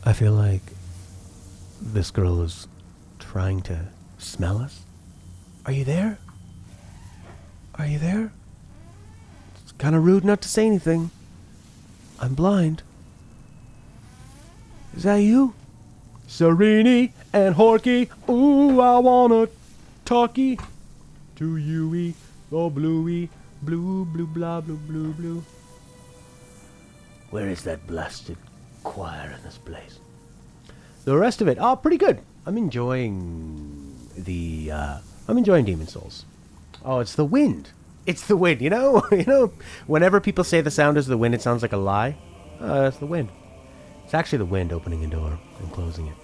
I feel like this girl is trying to smell us. Are you there? Are you there? It's kind of rude not to say anything. I'm blind. Is that you? Serini and Horky, ooh, I wanna talkie to you-y, oh bluey, blue, blue, blah, blue, blue, blue. Where is that blasted choir in this place? The rest of it, oh, pretty good. I'm enjoying Demon Souls. Oh, it's the wind. It's the wind, you know? Whenever people say the sound is the wind, it sounds like a lie. It's the wind. It's actually the wind opening a door and closing it.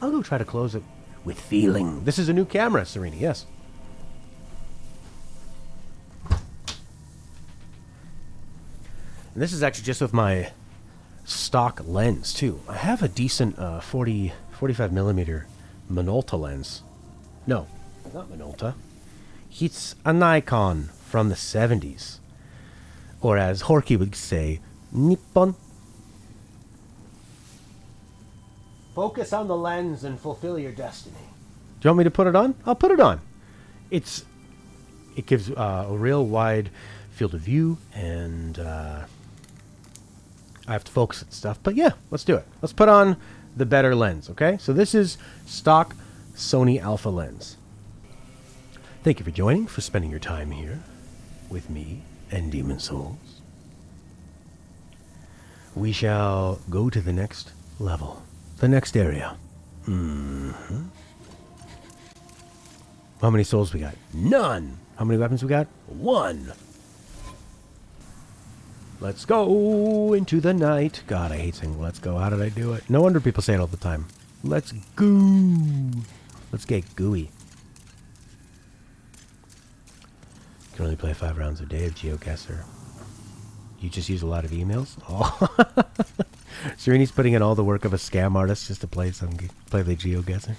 I'll go try to close it with feeling. This is a new camera, Serini, yes. And this is actually just with my stock lens, too. I have a decent 45 millimeter Minolta lens. No, not Minolta. It's a Nikon from the 70s. Or as Horky would say, Nippon. Focus on the lens and fulfill your destiny. Do you want me to put it on? I'll put it on. It gives a real wide field of view, and I have to focus and stuff. But yeah, let's do it. Let's put on the better lens, okay? So this is stock Sony Alpha lens. Thank you for joining, for spending your time here with me and Demon Souls. We shall go to the next level. The next area. How many souls we got? None. How many weapons we got? 1. Let's go into the night. God, I hate saying let's go. How did I do it? No wonder people say it all the time. Let's go. Let's get gooey. You can only play 5 rounds a day of GeoGuessr. You just use a lot of emails? Oh. Sereni's putting in all the work of a scam artist just to play the GeoGuessr.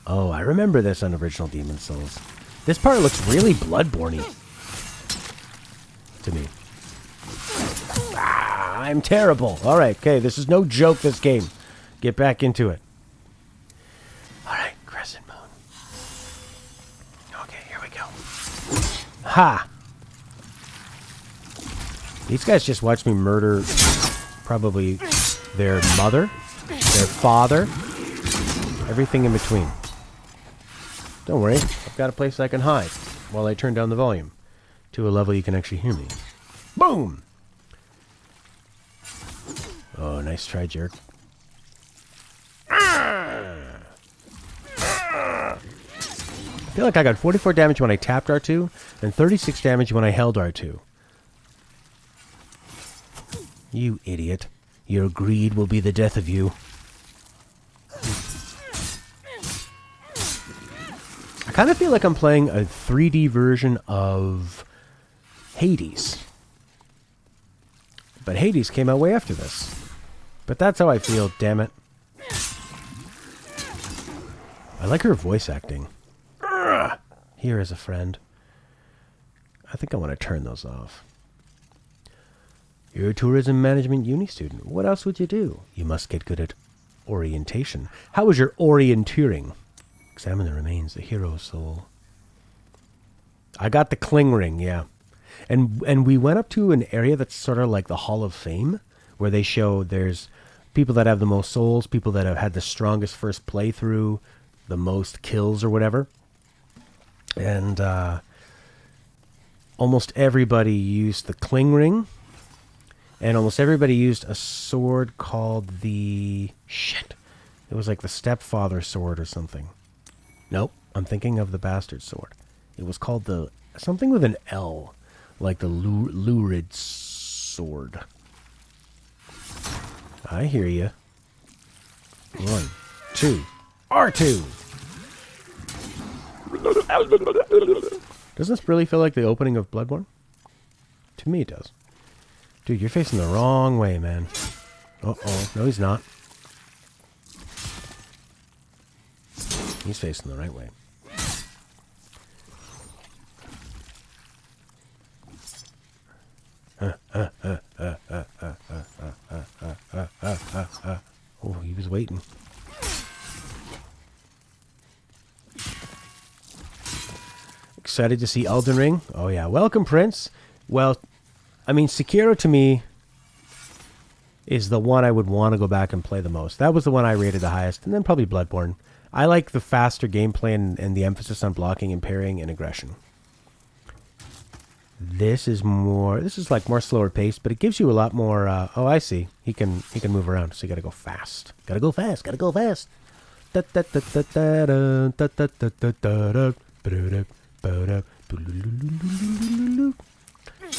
Oh, I remember this on original Demon Souls. This part looks really Bloodborne-y to me. Ah, I'm terrible. Alright, okay, this is no joke, this game. Get back into it. Alright, Crescent Moon. Okay, here we go. Ha! These guys just watched me murder probably their mother, their father, everything in between. Don't worry, I've got a place I can hide while I turn down the volume to a level you can actually hear me. Boom! Oh, nice try, jerk. I feel like I got 44 damage when I tapped R2 and 36 damage when I held R2. You idiot. Your greed will be the death of you. I kind of feel like I'm playing a 3D version of Hades. But Hades came out way after this. But that's how I feel, damn it. I like her voice acting. Here is a friend. I think I want to turn those off. You're a tourism management uni student. What else would you do? You must get good at orientation. How is your orienteering? Examine the remains, the hero soul. I got the cling ring, yeah. And we went up to an area that's sort of like the Hall of Fame, where they show there's people that have the most souls, people that have had the strongest first playthrough, the most kills or whatever. And almost everybody used the cling ring. And almost everybody used a sword called the... Shit. It was like the stepfather sword or something. Nope. I'm thinking of the bastard sword. It was called the... Something with an L. Like the lurid sword. I hear you. 1, 2. R2! Doesn't this really feel like the opening of Bloodborne? To me it does. Dude, you're facing the wrong way, man. Uh-oh. No, he's not. He's facing the right way. Oh, he was waiting. Excited to see Elden Ring. Oh, yeah. Welcome, Prince. Well, I mean, Sekiro to me is the one I would want to go back and play the most. That was the one I rated the highest, and then probably Bloodborne. I like the faster gameplay and the emphasis on blocking and parrying and aggression. This is like more slower paced, but it gives you a lot more. Oh, I see. He can move around, so you gotta go fast. Gotta go fast. Gotta go fast.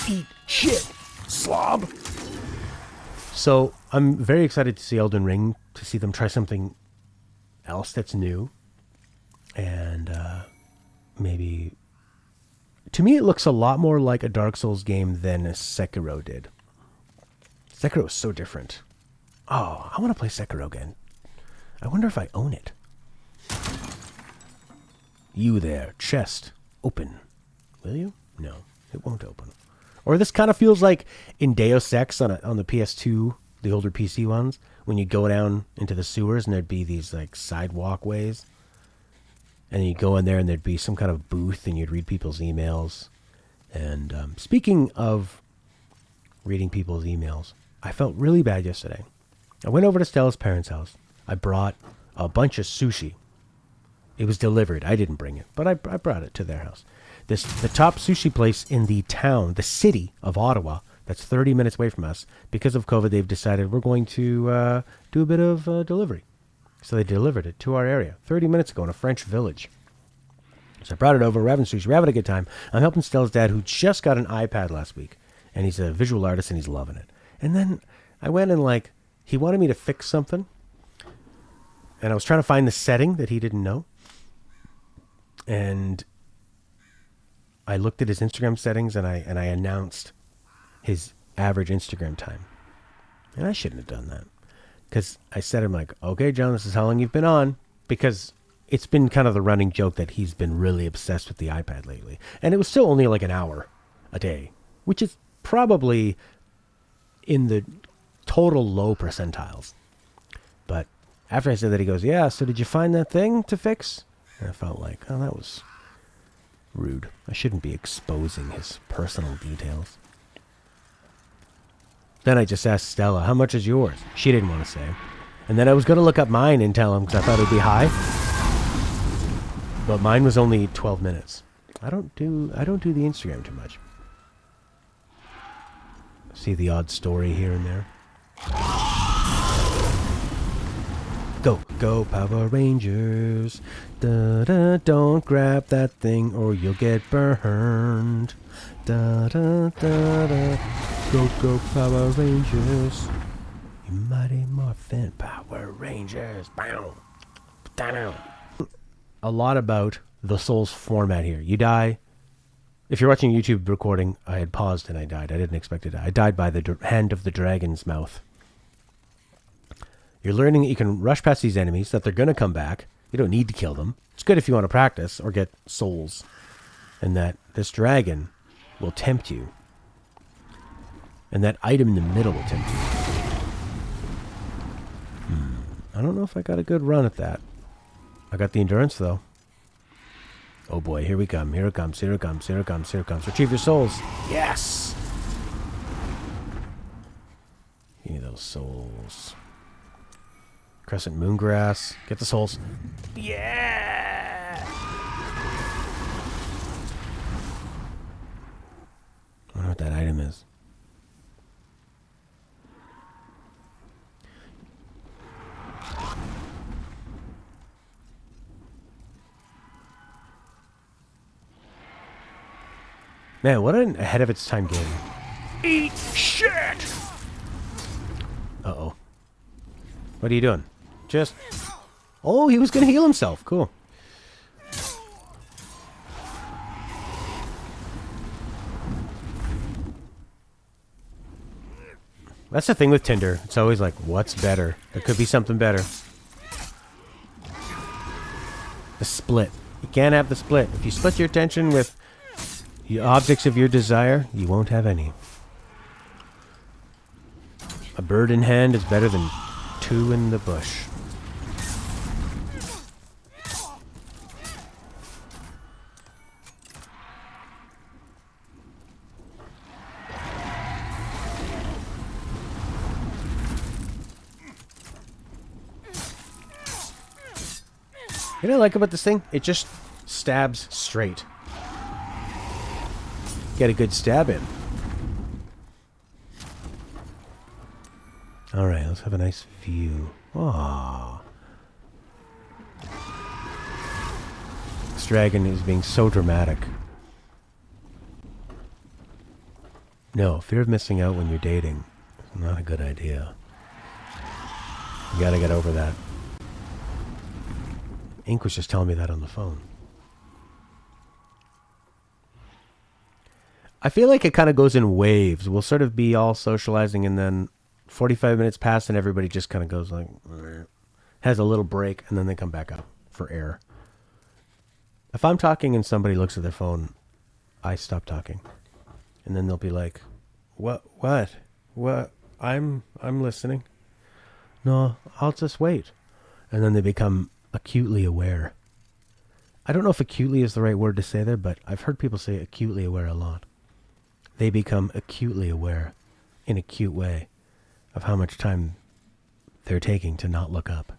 Eat shit, slob. So I'm very excited to see Elden Ring, to see them try something else that's new, and maybe. To me, it looks a lot more like a Dark Souls game than a Sekiro did. Sekiro is so different. Oh, I want to play Sekiro again. I wonder if I own it. You there, chest, open. Will you? No, it won't open. Or this kind of feels like in Deus Ex on the PS2, the older PC ones, when you go down into the sewers and there'd be these like sidewalk ways. And you go in there and there'd be some kind of booth and you'd read people's emails. And speaking of reading people's emails, I felt really bad yesterday. I went over to Stella's parents' house. I brought a bunch of sushi. It was delivered. I didn't bring it, but I brought it to their house. The top sushi place in the town, the city of Ottawa, that's 30 minutes away from us. Because of COVID, they've decided we're going to do a bit of delivery. So they delivered it to our area 30 minutes ago in a French village. So I brought it over. We're having sushi. We're having a good time. I'm helping Stella's dad, who just got an iPad last week. And he's a visual artist, and he's loving it. And then I went and, he wanted me to fix something. And I was trying to find the setting that he didn't know. And I looked at his Instagram settings, and I announced his average Instagram time. And I shouldn't have done that. Because I said, I'm like, okay, John, this is how long you've been on. Because it's been kind of the running joke that he's been really obsessed with the iPad lately. And it was still only like an hour a day, which is probably in the total low percentiles. But after I said that, he goes, yeah, so did you find that thing to fix? And I felt like, oh, that was rude. I shouldn't be exposing his personal details. Then I just asked Stella, how much is yours? She didn't want to say. And then I was going to look up mine and tell him because I thought it would be high. But mine was only 12 minutes. I don't do the Instagram too much. See the odd story here and there. Go, Power Rangers. Don't grab that thing or you'll get burned. Go, Power Rangers. You mighty morphin Power Rangers. Bow. Down. A lot about the Souls format here. You die. If you're watching YouTube recording, I had paused and I died. I didn't expect to die. I died by the hand of the dragon's mouth. You're learning that you can rush past these enemies, that they're going to come back. You don't need to kill them. It's good if you want to practice or get souls. And that this dragon will tempt you. And that item in the middle will tempt you. I don't know if I got a good run at that. I got the endurance, though. Oh boy, here we come. Here it comes, here it comes, here it comes, here it comes. Retrieve your souls. Yes! Give me those souls. Crescent Moongrass. Get the souls. Yeah! I wonder what that item is. Man, what an ahead of its time game. Eat shit! Uh-oh. What are you doing? Just... Oh, he was going to heal himself. Cool. That's the thing with Tinder. It's always like, what's better? There could be something better. The split. You can't have the split. If you split your attention with the objects of your desire, you won't have any. A bird in hand is better than two in the bush. You know what I like about this thing? It just stabs straight. Get a good stab in. Alright, let's have a nice view. Aww. This dragon is being so dramatic. No, fear of missing out when you're dating is not a good idea. You gotta get over that. Ink was just telling me that on the phone. I feel like it kind of goes in waves. We'll sort of be all socializing and then 45 minutes pass and everybody just kind of goes like, has a little break and then they come back up for air. If I'm talking and somebody looks at their phone, I stop talking. And then they'll be like, what? I'm listening. No, I'll just wait. And then they become acutely aware. I don't know if acutely is the right word to say there, but I've heard people say acutely aware a lot. They become acutely aware in a cute way of how much time they're taking to not look up.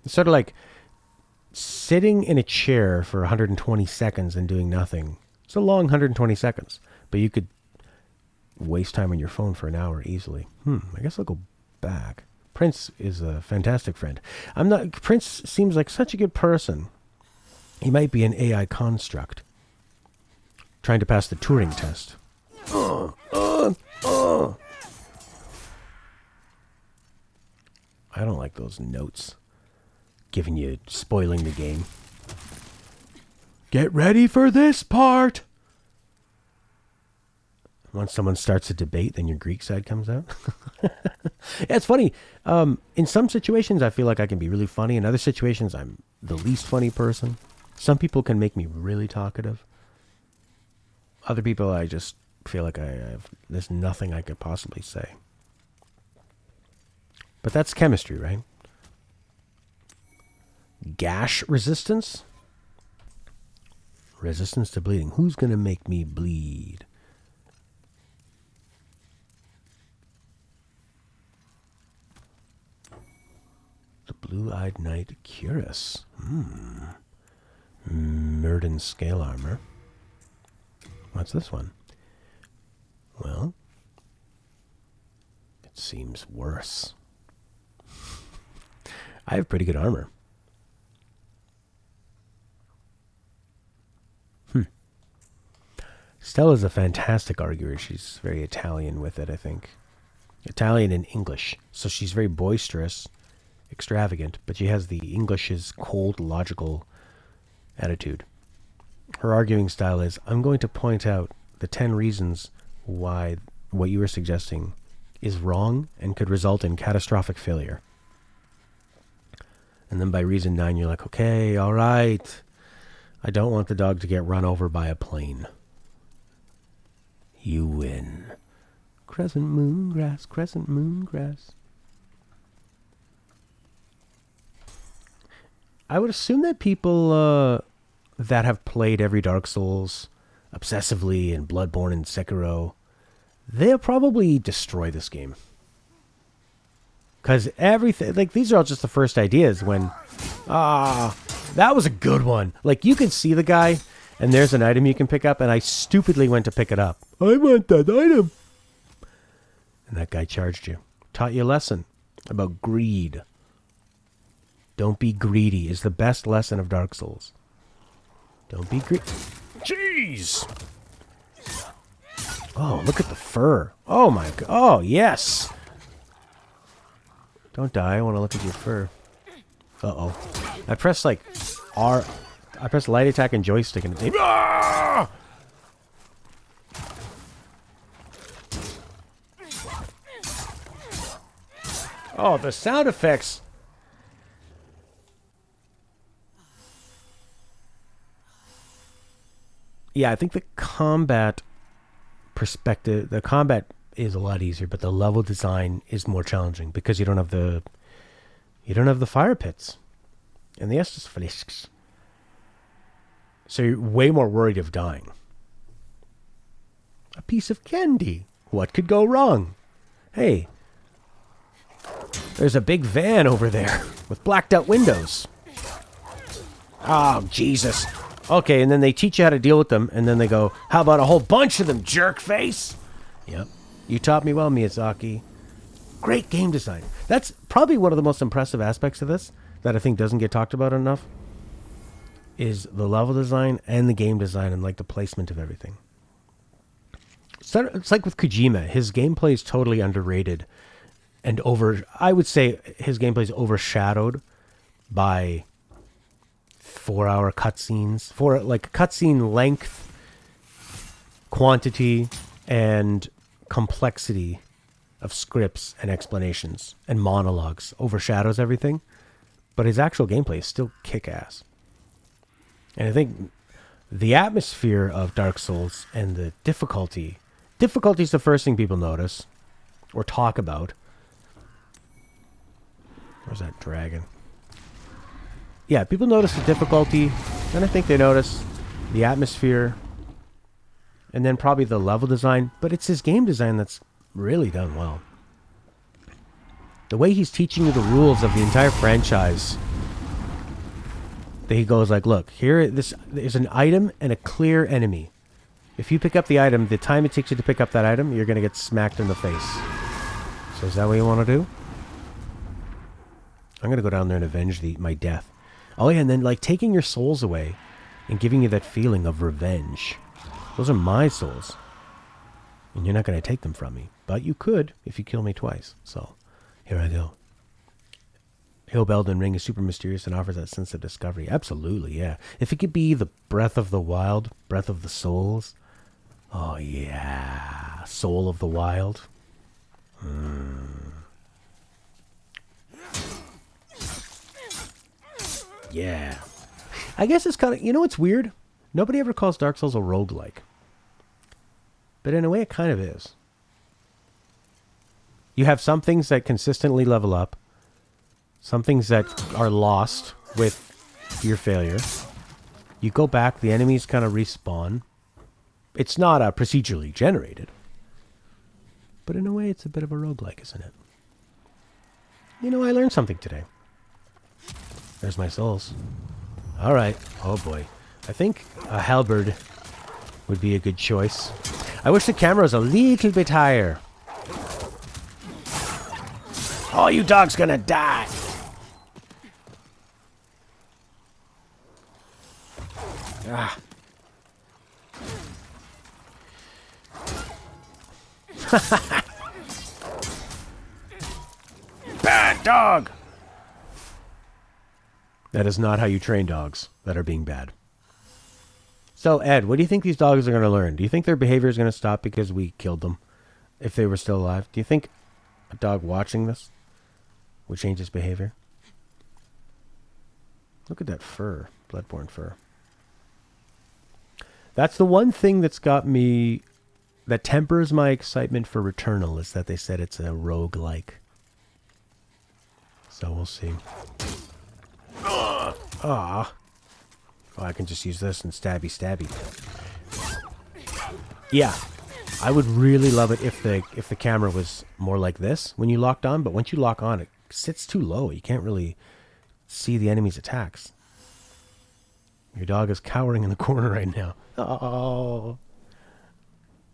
It's sort of like sitting in a chair for 120 seconds and doing nothing. It's a long 120 seconds, but you could waste time on your phone for an hour easily. I guess I'll go back. Prince is a fantastic friend. Prince seems like such a good person. He might be an AI construct. Trying to pass the Turing test. I don't like those notes. Spoiling the game. Get ready for this part! Once someone starts a debate, then your Greek side comes out. Yeah, it's funny. In some situations, I feel like I can be really funny. In other situations, I'm the least funny person. Some people can make me really talkative. Other people, I just feel like there's nothing I could possibly say. But that's chemistry, right? Gash resistance? Resistance to bleeding. Who's going to make me bleed? The Blue-Eyed Knight Curus. Murden Scale Armor. What's this one? Well, it seems worse. I have pretty good armor. Stella's a fantastic arguer. She's very Italian with it, I think. Italian and English. So she's very boisterous, extravagant, but she has the English's cold, logical attitude. Her arguing style is, I'm going to point out the 10 reasons why what you are suggesting is wrong and could result in catastrophic failure. And then by reason 9, you're like, okay, all right. I don't want the dog to get run over by a plane. You win. Crescent moon grass, crescent moon grass. I would assume that people that have played every Dark Souls obsessively and Bloodborne and Sekiro, they'll probably destroy this game. Because everything, like, these are all just the first ideas when, that was a good one. Like, you can see the guy, and there's an item you can pick up, and I stupidly went to pick it up. I want that item. And that guy charged you. Taught you a lesson about greed. Don't be greedy is the best lesson of Dark Souls. Don't be greedy. Jeez! Oh, look at the fur. Oh my god. Oh, yes! Don't die. I want to look at your fur. Uh-oh. I pressed, like, R... I pressed light attack and joystick and it... Ah! Oh, the sound effects. Yeah, I think the combat perspective, the combat is a lot easier, but the level design is more challenging because you don't have the fire pits and the Estus flisks. So you're way more worried of dying. A piece of candy. What could go wrong? Hey, there's a big van over there with blacked out windows. Oh, Jesus. Okay, and then they teach you how to deal with them, and then they go, how about a whole bunch of them, jerk face? Yep. You taught me well, Miyazaki. Great game design. That's probably one of the most impressive aspects of this that I think doesn't get talked about enough is the level design and the game design and like the placement of everything. So it's like with Kojima. His gameplay is totally underrated and I would say his gameplay is overshadowed by 4-hour cutscenes, for like cutscene length, quantity, and complexity of scripts and explanations and monologues overshadows everything. But his actual gameplay is still kick-ass. And I think the atmosphere of Dark Souls and the difficulty is the first thing people notice or talk about. Where's that dragon? Yeah, people notice the difficulty, and I think they notice the atmosphere, and then probably the level design, but it's his game design that's really done well. The way he's teaching you the rules of the entire franchise, that he goes like, look, here there's an item and a clear enemy. If you pick up the item, the time it takes you to pick up that item, you're going to get smacked in the face. So is that what you want to do? I'm going to go down there and avenge my death. Oh yeah, and then like taking your souls away and giving you that feeling of revenge. Those are my souls. And you're not going to take them from me. But you could if you kill me twice. So, here I go. Hill Elden Ring is super mysterious and offers that sense of discovery. Absolutely, yeah. If it could be the breath of the wild, breath of the souls. Oh yeah. Soul of the wild. Yeah. I guess it's kind of, you know what's weird? Nobody ever calls Dark Souls a roguelike. But in a way it kind of is. You have some things that consistently level up. Some things that are lost with your failure. You go back, the enemies kind of respawn. It's not procedurally generated. But in a way it's a bit of a roguelike, isn't it? You know, I learned something today. There's my souls. Alright. Oh boy. I think a halberd would be a good choice. I wish the camera was a little bit higher. Oh, you dog's gonna die! Ah. Bad dog! That is not how you train dogs that are being bad. So, Ed, what do you think these dogs are going to learn? Do you think their behavior is going to stop because we killed them? If they were still alive? Do you think a dog watching this would change his behavior? Look at that fur. Bloodborne fur. That's the one thing that's got me, that tempers my excitement for Returnal, is that they said it's a roguelike. So we'll see. Ah. Oh, I can just use this and stabby. Yeah. I would really love it if the camera was more like this when you locked on, but once you lock on, it sits too low. You can't really see the enemy's attacks. Your dog is cowering in the corner right now. Oh.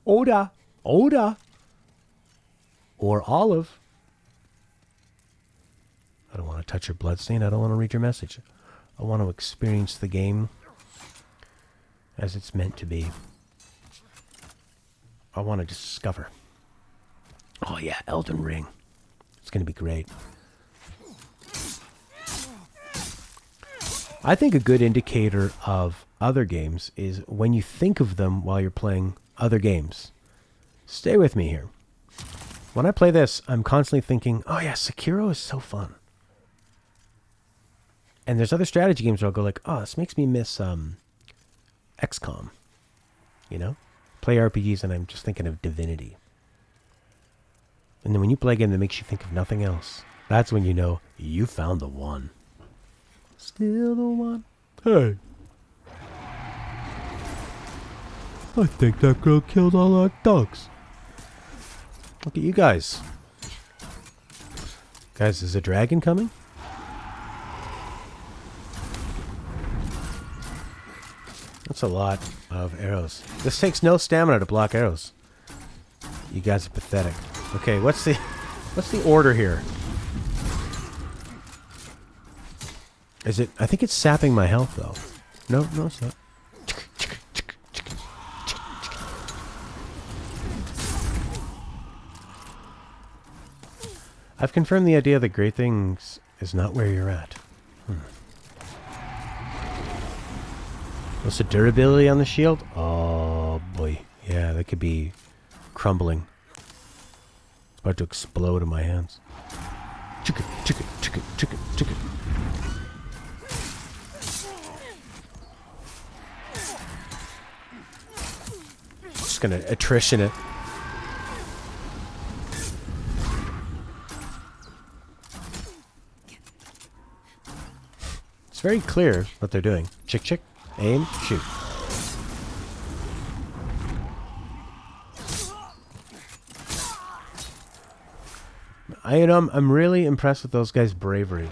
Oda. Or Olive. I don't want to touch your bloodstain. I don't want to read your message. I want to experience the game as it's meant to be. I want to discover. Oh yeah, Elden Ring. It's going to be great. I think a good indicator of other games is when you think of them while you're playing other games. Stay with me here. When I play this, I'm constantly thinking, oh yeah, Sekiro is so fun. And there's other strategy games where I'll go like, oh, this makes me miss XCOM. You know? Play RPGs and I'm just thinking of Divinity. And then when you play a game that makes you think of nothing else, that's when you know you found the one. Still the one. Hey. I think that girl killed all our ducks. Look at you guys. Guys, is a dragon coming? That's a lot of arrows. This takes no stamina to block arrows. You guys are pathetic. Okay, what's the order here? Is it? I think it's sapping my health though. No, it's not. I've confirmed the idea that great things is not where you're at. What's the durability on the shield? Oh boy. Yeah, that could be crumbling. It's about to explode in my hands. Chicka, chicka, chicka, chicka, chicka. Just gonna attrition it. It's very clear what they're doing. Chick, chick, aim, shoot. I'm really impressed with those guys' bravery.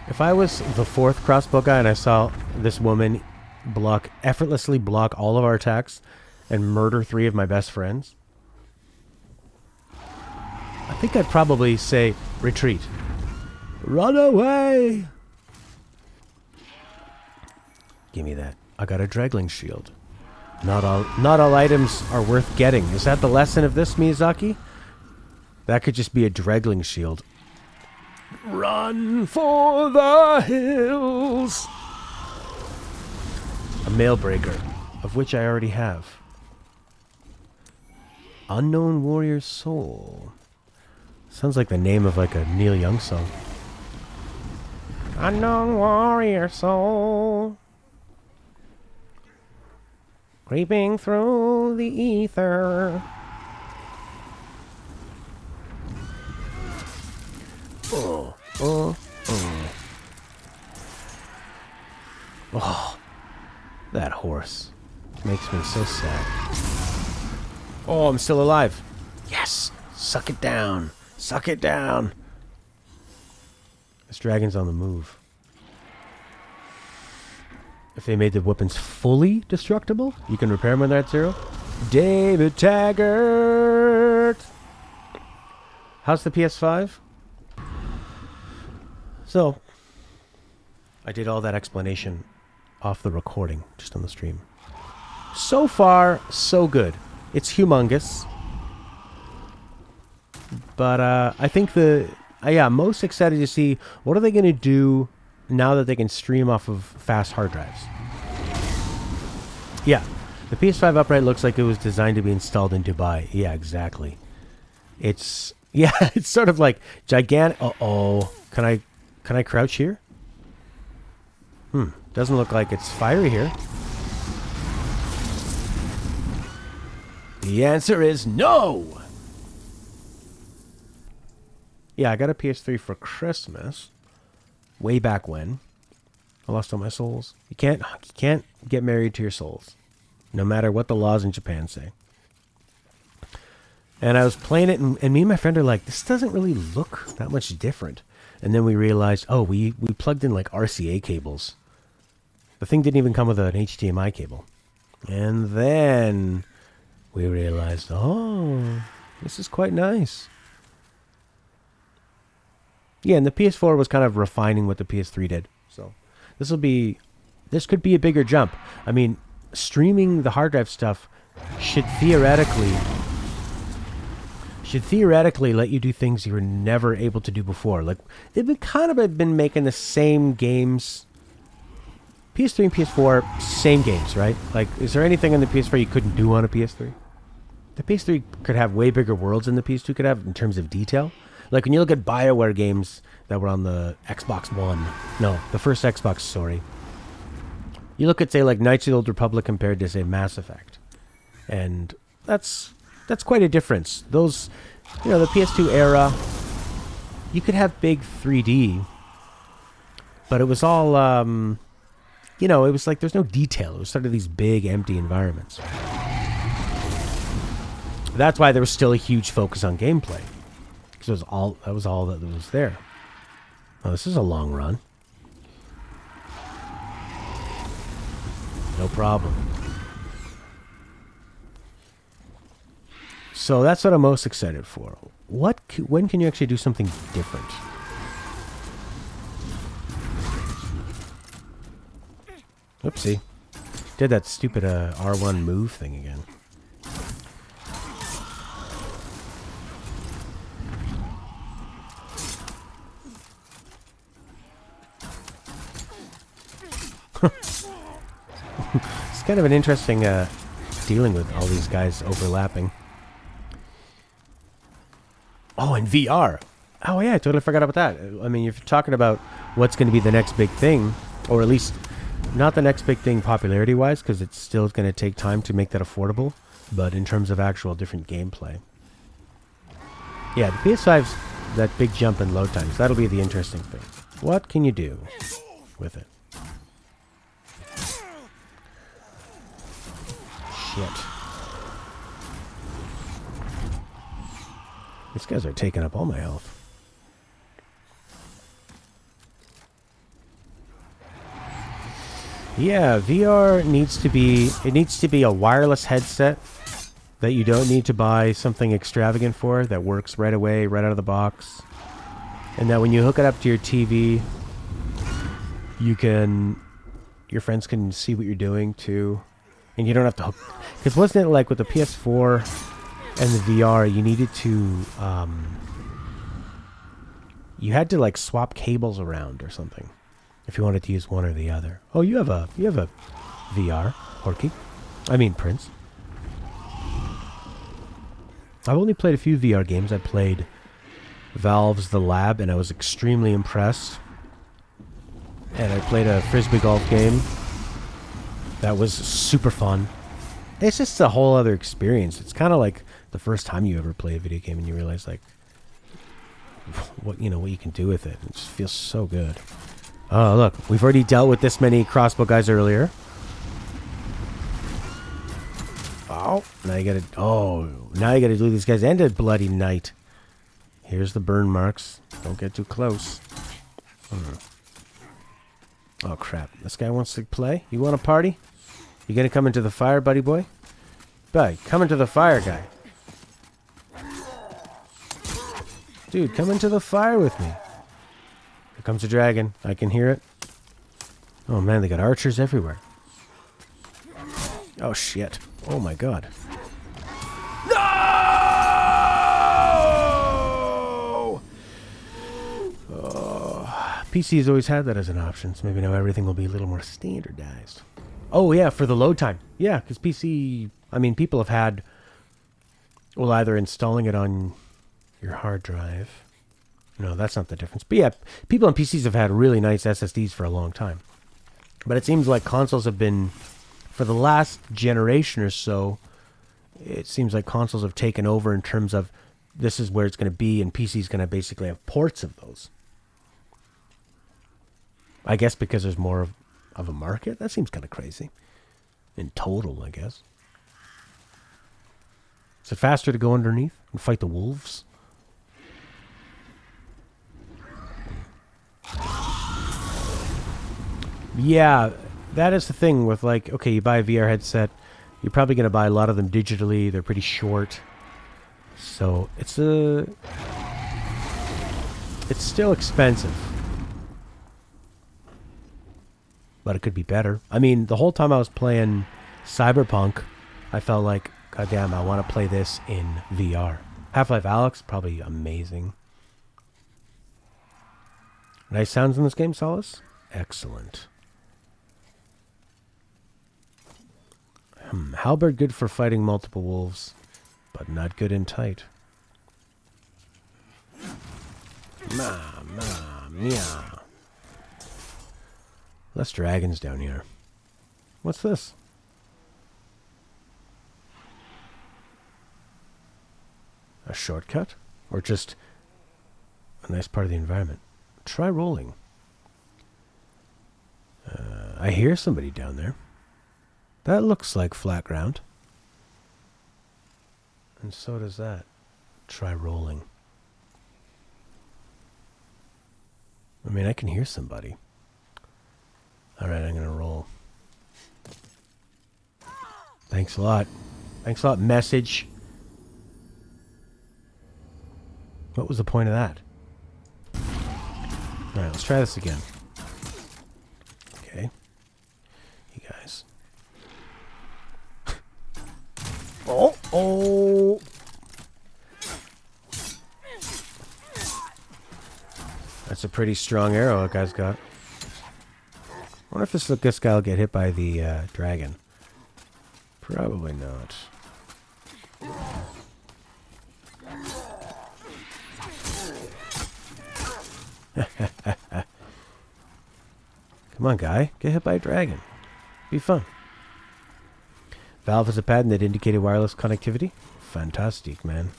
If I was the 4th crossbow guy and I saw this woman effortlessly block all of our attacks and murder 3 of my best friends, I think I'd probably say, retreat. Run away! Give me that. I got a Dregling shield. Not all items are worth getting. Is that the lesson of this, Miyazaki? That could just be a Dregling shield. Run for the hills! A Mailbreaker, of which I already have. Unknown Warrior Soul. Sounds like the name of like a Neil Young song. Unknown Warrior Soul. Creeping through the ether. Oh, that horse makes me so sad. Oh, I'm still alive. Yes, suck it down. Suck it down. This dragon's on the move. If they made the weapons fully destructible, you can repair them when they're at 0. David Taggart! How's the PS5? So, I did all that explanation off the recording, just on the stream. So far, so good. It's humongous. But I think I'm most excited to see what are they going to do now that they can stream off of fast hard drives. Yeah, the PS5 upright looks like it was designed to be installed in Dubai. Yeah, exactly. It's sort of like gigantic. Uh-oh. Can I crouch here? Doesn't look like it's fiery here. The answer is no! Yeah, I got a PS3 for Christmas. Way back when. I lost all my souls. You can't get married to your souls. No matter what the laws in Japan say. And I was playing it, and me and my friend are like, this doesn't really look that much different. And then we realized, oh, we plugged in like RCA cables. The thing didn't even come with an HDMI cable. And then we realized, oh, this is quite nice. Yeah, and the PS4 was kind of refining what the PS3 did. So this could be a bigger jump. I mean, streaming the hard drive stuff should theoretically let you do things you were never able to do before. Like, they've been making the same games. PS3 and PS4, same games, right? Like, is there anything on the PS4 you couldn't do on a PS3? The PS3 could have way bigger worlds than the PS2 could have in terms of detail. Like, when you look at BioWare games that were on the Xbox One. No, the first Xbox, sorry. You look at, say, like Knights of the Old Republic compared to, say, Mass Effect. And that's quite a difference. Those you know, the PS2 era, you could have big 3D, but it was all, you know, it was like there's no detail. It was sort of these big, empty environments. That's why there was still a huge focus on gameplay, because that was all that was there. Oh, this is a long run. No problem. So that's what I'm most excited for. When can you actually do something different? Oopsie. Did that stupid R1 move thing again. It's kind of an interesting dealing with all these guys overlapping. Oh, and VR. Oh, yeah, I totally forgot about that. I mean, you're talking about what's going to be the next big thing, or at least not the next big thing popularity-wise, because it's still going to take time to make that affordable, but in terms of actual different gameplay. Yeah, the PS5's that big jump in load times. That'll be the interesting thing. What can you do with it? Shit. These guys are taking up all my health. Yeah, VR needs to be a wireless headset that you don't need to buy something extravagant for, that works right away, right out of the box. And that when you hook it up to your TV, your friends can see what you're doing too. And you don't have to hook, because wasn't it like with the PS4 and the VR, you needed to, you had to like swap cables around or something if you wanted to use one or the other. Oh, you have a VR, Horky. I mean, Prince. I've only played a few VR games. I played Valve's The Lab, and I was extremely impressed. And I played a Frisbee golf game. That was super fun. It's just a whole other experience. It's kind of like the first time you ever play a video game and you realize like what you can do with it. It just feels so good. Oh, look, we've already dealt with this many crossbow guys earlier. Oh, now you gotta do these guys end a bloody night. Here's the burn marks. Don't get too close. Oh crap! This guy wants to play. You want to party? You gonna come into the fire, buddy boy? Buddy, come into the fire, guy. Dude, come into the fire with me. Here comes a dragon. I can hear it. Oh man, they got archers everywhere. Oh shit. Oh my god. No! Oh, PC's always had that as an option, so maybe now everything will be a little more standardized. Oh yeah, for the load time. Yeah, because PC, I mean, people have had, well, either installing it on your hard drive. No, that's not the difference. But yeah, people on PCs have had really nice SSDs for a long time. But it seems like consoles have been, for the last generation or so, it seems like consoles have taken over in terms of this is where it's going to be, and PC's going to basically have ports of those. I guess because there's more of a market? That seems kind of crazy. In total, I guess. Is it faster to go underneath and fight the wolves? Yeah, that is the thing with like, okay, you buy a VR headset, you're probably going to buy a lot of them digitally, they're pretty short. So, it's still expensive. But it could be better. I mean, the whole time I was playing Cyberpunk, I felt like, goddamn, I want to play this in VR. Half-Life Alyx, probably amazing. Nice sounds in this game, Solace? Excellent. Halberd good for fighting multiple wolves, but not good in tight. Meow. Less dragons down here. What's this? a shortcut? Or just a nice part of the environment? Try rolling. I hear somebody down there. That looks like flat ground. And so does that. Try rolling. I mean, I can hear somebody. Alright, I'm gonna roll. Thanks a lot. Thanks a lot, message. What was the point of that? Alright, let's try this again. Okay. You guys. Oh! Oh! That's a pretty strong arrow that guy's got. I wonder if this guy will get hit by the dragon. Probably not. Come on, guy. Get hit by a dragon. Be fun. Valve has a patent that indicated wireless connectivity. Fantastic, man.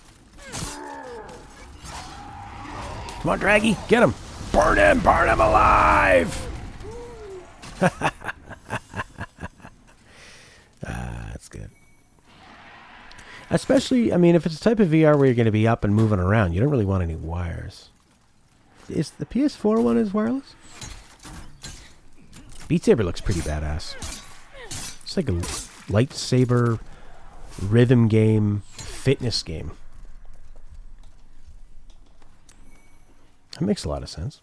Come on, Draggy. Get him. Burn him. Burn him alive. That's good. Especially, I mean, if it's a type of VR where you're going to be up and moving around, you don't really want any wires. Is the PS4 one is wireless? Beat Saber looks pretty badass. It's like a lightsaber rhythm game, fitness game. That makes a lot of sense.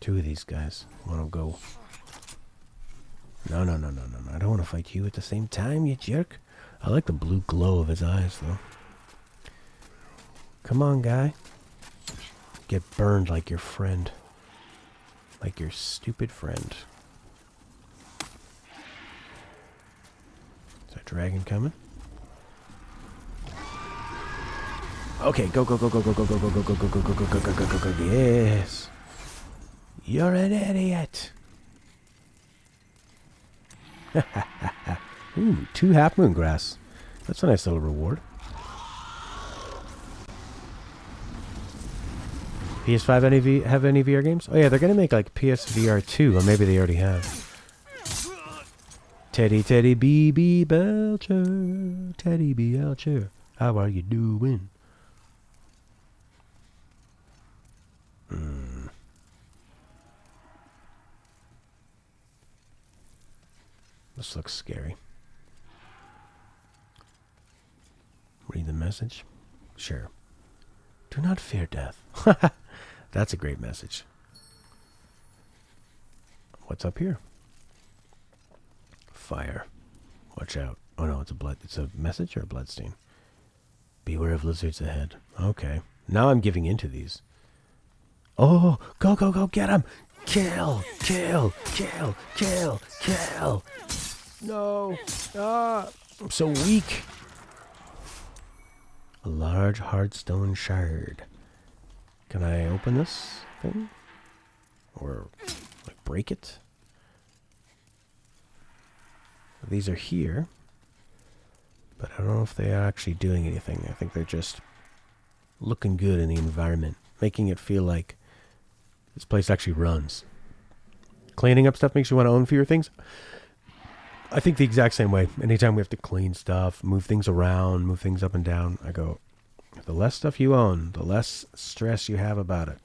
Two of these guys want to go. No. I don't want to fight you at the same time, you jerk. I like the blue glow of his eyes, though. Come on, guy. Get burned like your friend. Like your stupid friend. Is that dragon coming? Okay, go. Yes. You're an idiot. Ooh, 2 half moon grass. That's a nice little reward. PS5 have any VR games? Oh yeah, they're gonna make like PSVR 2, or maybe they already have. Teddy B Belcher, Teddy Belcher, how are you doing? This looks scary. Read the message? Sure. Do not fear death. That's a great message. What's up here? Fire. Watch out. Oh no, it's a message or a bloodstain. Beware of lizards ahead. Okay. Now I'm giving into these. Oh, go, get him! Kill! No! Ah! I'm so weak. A large hard stone shard. Can I open this thing? Or, like, break it? These are here. But I don't know if they are actually doing anything. I think they're just looking good in the environment. Making it feel like this place actually runs. Cleaning up stuff makes you want to own fewer things. I think the exact same way. Anytime we have to clean stuff, move things around, move things up and down, I go, the less stuff you own, the less stress you have about it.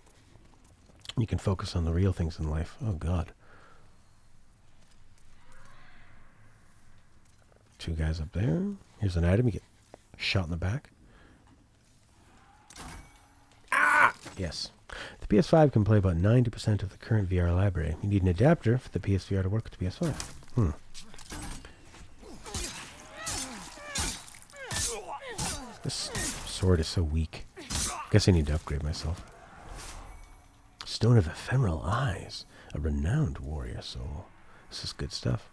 You can focus on the real things in life. Oh, God. 2 guys up there. Here's an item. You get shot in the back. Ah! Yes. The PS5 can play about 90% of the current VR library. You need an adapter for the PSVR to work with the PS5. This sword is so weak. Guess I need to upgrade myself. Stone of Ephemeral Eyes. A renowned warrior soul. This is good stuff.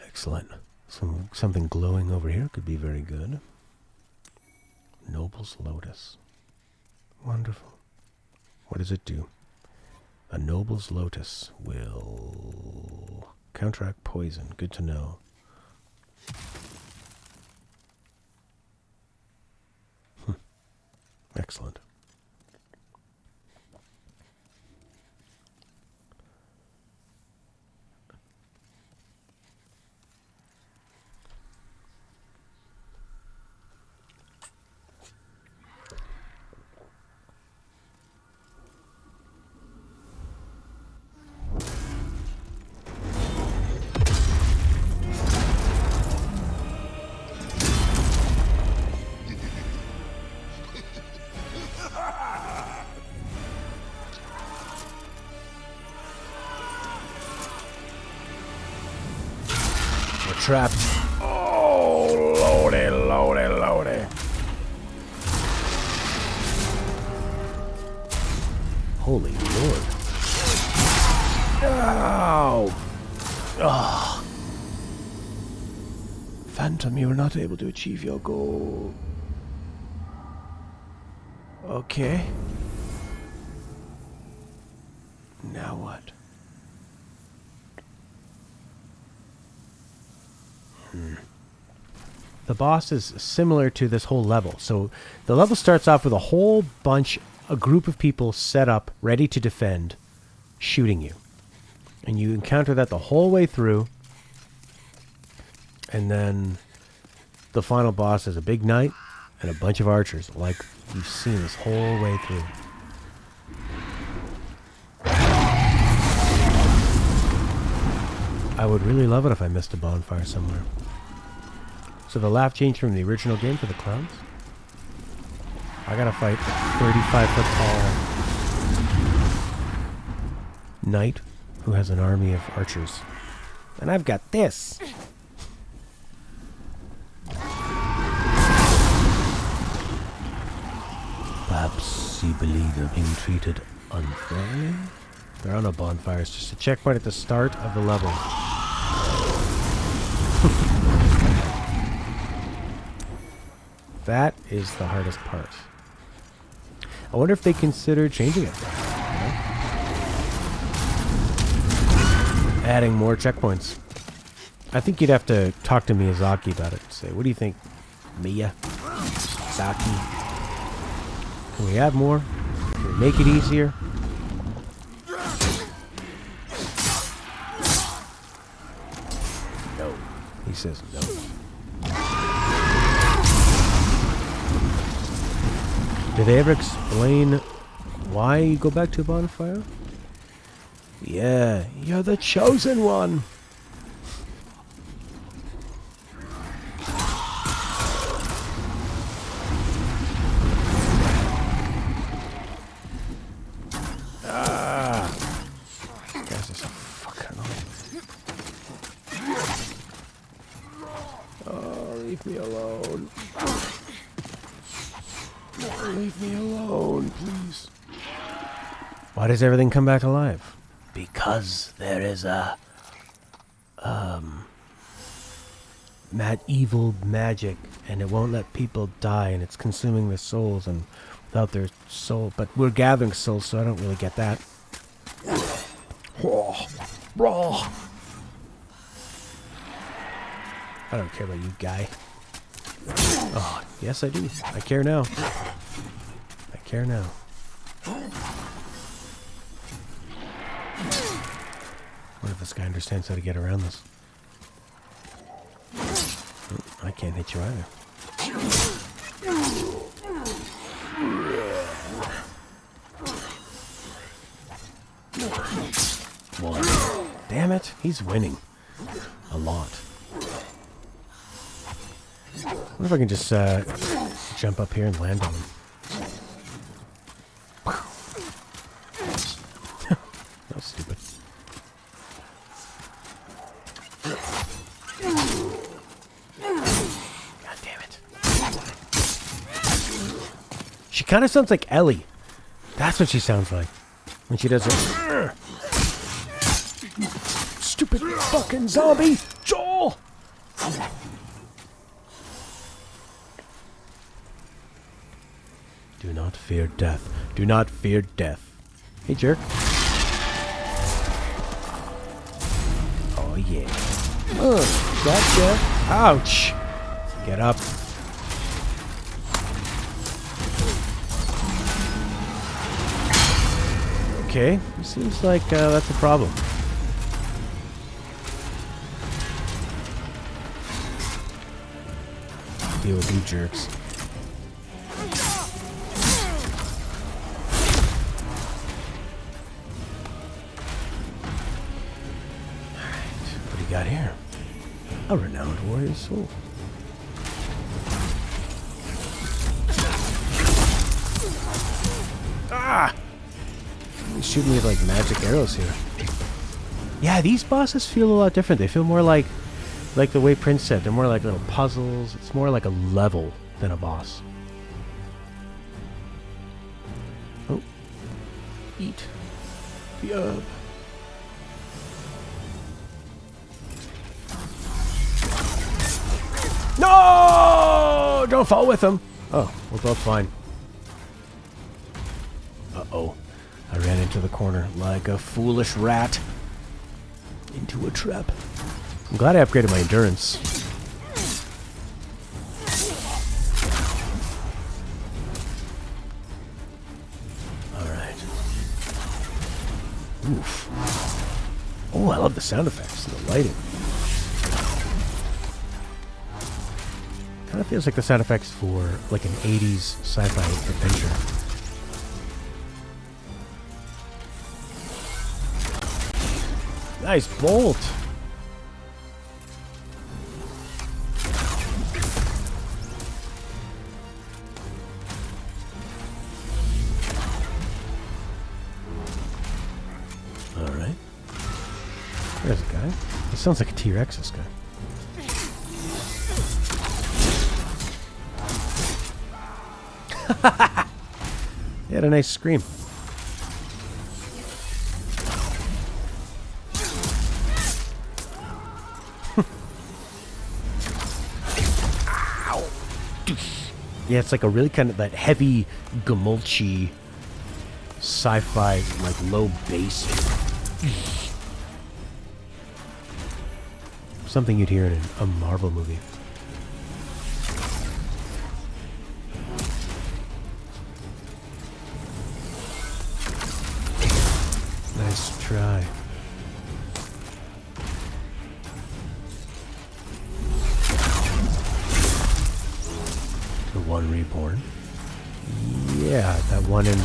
Excellent. Something glowing over here could be very good. Noble's Lotus. Wonderful. What does it do? A Noble's Lotus will counteract poison. Good to know. Excellent. Trapped. Oh, lordy, lordy, lordy. Holy Lord. Ow. Oh. Phantom, you were not able to achieve your goal. Okay. Now what? The boss is similar to this whole level. So the level starts off with a group of people set up, ready to defend, shooting you. And you encounter that the whole way through. And then the final boss is a big knight and a bunch of archers, like you've seen this whole way through. I would really love it if I missed a bonfire somewhere. So the laugh changed from the original game for the clowns. I gotta fight a 35-foot tall knight who has an army of archers. And I've got this. Perhaps you believe they're being treated unfairly? There are no bonfires, just a checkpoint at the start of the level. That is the hardest part. I wonder if they consider changing it. Adding more checkpoints. I think you'd have to talk to Miyazaki about it. Say, what do you think, Miyazaki? Can we add more? Can we make it easier? No. He says no. Did they ever explain why you go back to a bonfire? Yeah, you're the chosen one. Guys are so fucking annoying. Oh, leave me alone. Leave me alone, please. Why does everything come back alive? Because there is a evil magic, and it won't let people die, and it's consuming their souls, and without their soul, but we're gathering souls, so I don't really get that. I don't care about you, guy. Oh, yes I do. I care now. I care now. What if this guy understands how to get around this? I can't hit you either. One. Damn it, he's winning. A lot. What if I can just jump up here and land on him? That was stupid. God damn it. She kind of sounds like Ellie. That's what she sounds like when she does it. Stupid fucking zombie! Joel! Do not fear death. Do not fear death. Hey, jerk. Oh, yeah. Gotcha. Ouch. Get up. Okay, it seems like that's a problem. Deal with you jerks. Alright, what do you got here? A renowned warrior's soul. Ah! He's shooting me with like magic arrows here. Yeah, these bosses feel a lot different. They feel more like the way Prince said. They're more like little puzzles. It's more like a level than a boss. Oh. Eat. Yup. No! Don't fall with him. Oh, we're both fine. Uh-oh. I ran into the corner like a foolish rat. Into a trap. I'm glad I upgraded my endurance. Alright. Oof. Oh, I love the sound effects and the lighting. Kind of feels like the sound effects for like an 80s sci-fi adventure. Nice bolt. All right. There's a guy. It sounds like a T-Rex, this guy. He had a nice scream. Yeah, it's like a really kind of that heavy, gamulchy, sci-fi, like low bass. Something you'd hear in a Marvel movie. Nice try. The one reborn. Yeah, that one in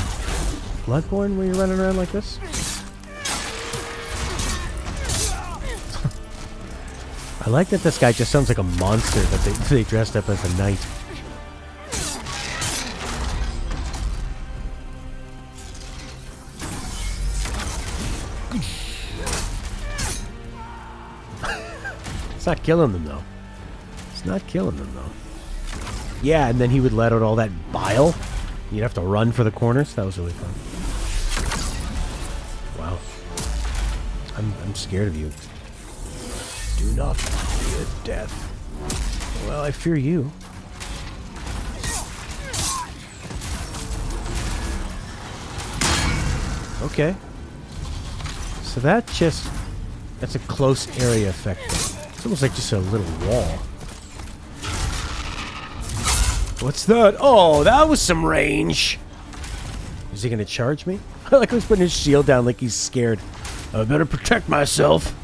Bloodborne where you're running around like this. I like that this guy just sounds like a monster that they dressed up as a knight. It's not killing them though. It's not killing them though. Yeah, and then he would let out all that bile. You'd have to run for the corners. That was really fun. Wow. I'm scared of you. Do not fear death. Well, I fear you. Okay. So that's a close area effect. It's almost like just a little wall. What's that? Oh, that was some range. Is he gonna charge me? I like he's putting his shield down like he's scared. I better protect myself.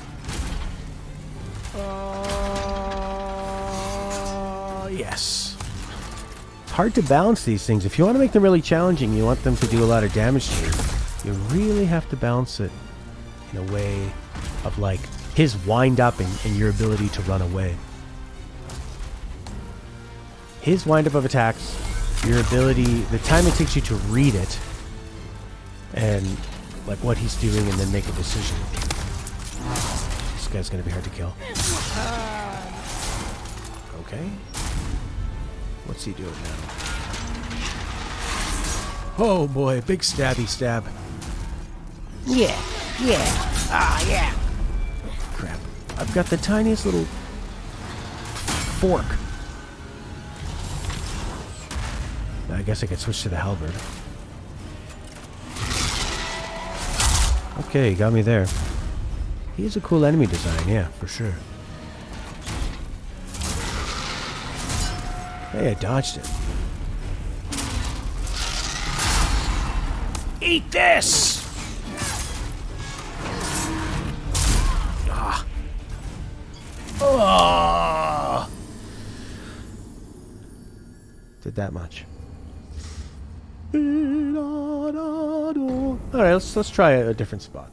Yes. It's hard to balance these things. If you want to make them really challenging, you want them to do a lot of damage to you. You really have to balance it in a way of like his wind up and your ability to run away. His wind up of attacks, your ability, the time it takes you to read it, and like what he's doing, and then make a decision. This guy's gonna be hard to kill. Okay. What's he doing now? Oh boy, big stabby stab. Yeah, yeah, ah, yeah. Crap. I've got the tiniest little fork. I guess I could switch to the halberd. Okay, got me there. He's a cool enemy design, yeah, for sure. Hey, I dodged it. Eat this! Oh! Did that much. All right, let's try a different spot.